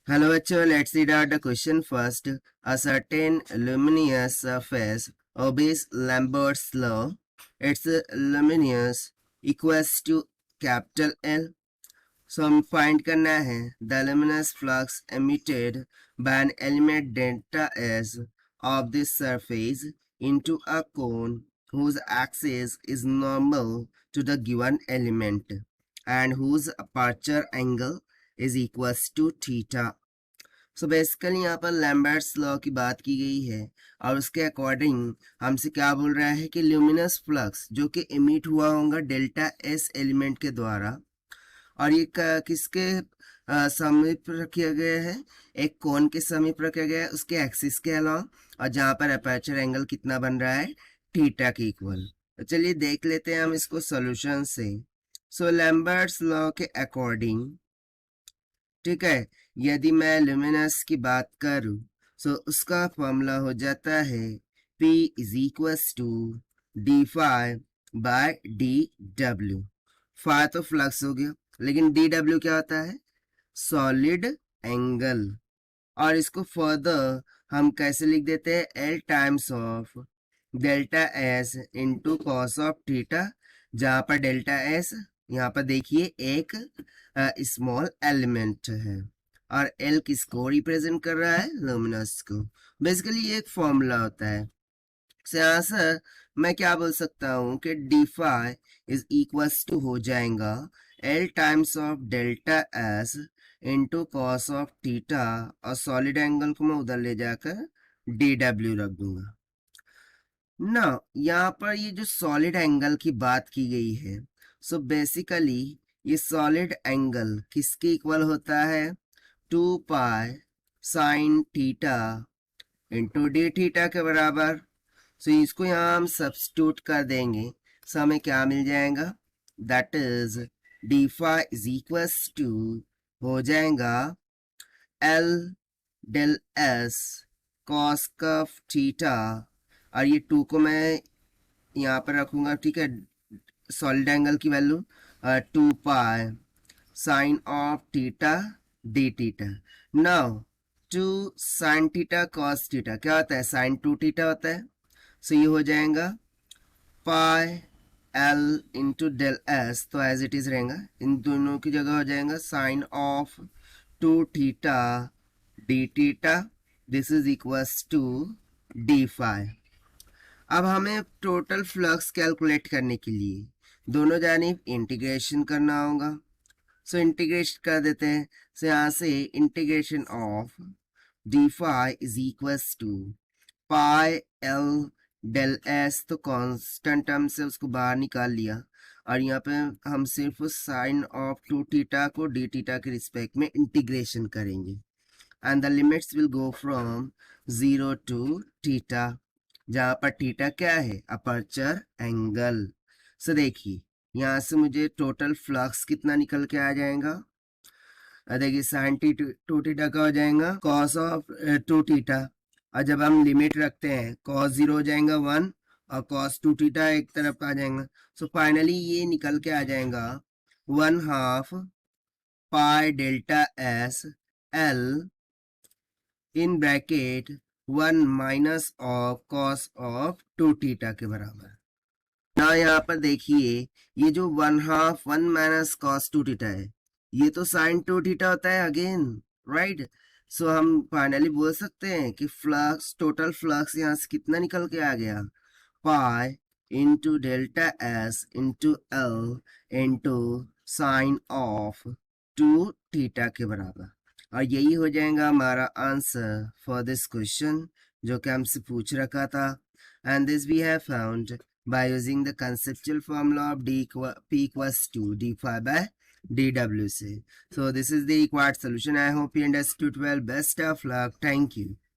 Hello bachcho, let's read out the question first. A certain luminous surface obeys Lambert's law. Its luminous equals to capital L. So हम find करना है the luminous flux emitted by an element delta S of this surface into a cone whose axis is normal to the given element and whose aperture angle is equals to theta. So basically यहाँ पर Lambert's law की बात की गई है और उसके according हमसे क्या बोल रहा है कि ल्यूमिनस फ्लक्स जो कि एमिट हुआ होगा डेल्टा एस एलिमेंट के द्वारा और ये किसके समीप रखा गया है, एक कोन के समीप रखा गया है उसके एक्सिस के अलॉन्ग, और जहाँ पर अपर्चर एंगल कितना बन रहा है, थीटा के इक्वल। तो चलिए देख लेते हैं हम इसको सॉल्यूशन से। सो लैम्बर्ट्स लॉ के अकॉर्डिंग, ठीक है, यदि मैं ल्यूमिनस की बात करूं सो उसका फॉर्मूला हो जाता है P is equals to D phi by D W. Phi तो फ्लक्स हो गया, लेकिन डी डब्ल्यू क्या होता है, सॉलिड एंगल। और इसको फर्दर हम कैसे लिख देते हैं, L times of delta S into cos of theta, जहां पर डेल्टा एस यहाँ पर देखिए एक स्मॉल एलिमेंट है और L किसको रिप्रेजेंट कर रहा है, लुमिनस को। बेसिकली ये एक फॉर्मूला होता है। यहाँ सर मैं क्या बोल सकता हूँ कि D phi is equals to हो जाएगा L times of delta S into cos of theta, और सॉलिड एंगल को मैं उधर ले जाकर डी डब्ल्यू रख दूंगा ना। यहाँ पर ये जो सॉलिड एंगल की बात की गई है, सो बेसिकली ये सॉलिड एंगल किसके इक्वल होता है, 2 pi sine theta into D theta के बराबर। सो इसको यहाँ हम सब्स्टिट्यूट कर देंगे, सो हमें क्या मिल जाएगा, that is D phi is equals to हो जाएगा L del S cos of theta, और ये 2 को मैं यहाँ पर रखूंगा, ठीक है, सॉलिड एंगल की value 2 pi sine of theta D theta. Now 2 sine theta cos theta क्या होता है, साइन 2 थीटा होता है। सो ये हो जाएगा pi L into del S, तो एज इट इज रहेगा, इन दोनों की जगह हो जाएगा sine of 2 theta D theta, this is equals to D phi. अब हमें टोटल फ्लक्स कैलकुलेट करने के लिए दोनों जानिब इंटीग्रेशन करना होगा। सो इंटीग्रेशन कर देते हैं। सो यहाँ से integration of D phi is equals to pi L del S, तो कांस्टेंट टर्म से उसको बाहर निकाल लिया, और यहाँ पे हम सिर्फ साइन ऑफ 2 थीटा को डी थीटा के रिस्पेक्ट में इंटीग्रेशन करेंगे, and the limits will go from 0 to theta, जहां पर थीटा क्या है, अपर्चर एंगल। सो देखिए यहाँ से मुझे टोटल फ्लक्स कितना निकल के आ जाएगा, देखिए साइन टू थीटा का हो जाएगा कॉस ऑफ 2 थीटा, और जब हम लिमिट रखते हैं कॉस 0 हो जाएगा 1 और कॉस 2 थीटा एक तरफ आ जाएगा। सो फाइनली ये निकल के आ जाएगा 1/2 pi delta S L in bracket 1 minus of cos of 2 theta के बराबर। ना यहाँ पर देखिए ये जो 1/2 1 माइनस कॉस 2 थीटा है, ये तो साइन 2 थीटा होता है अगेन, राइट। सो हम फाइनली बोल सकते हैं कि फ्लक्स, टोटल फ्लक्स यहाँ से कितना निकल के आ गया, pi into delta S into L into sine of 2 theta के बराबर। और यही हो जाएगा हमारा आंसर फॉर दिस क्वेश्चन जो कि हमसे पूछ रखा था, and this we have found by using the conceptual formula of P equals to d phi by dw. So this is the required solution. I hope you understood well. Best of luck. Thank you.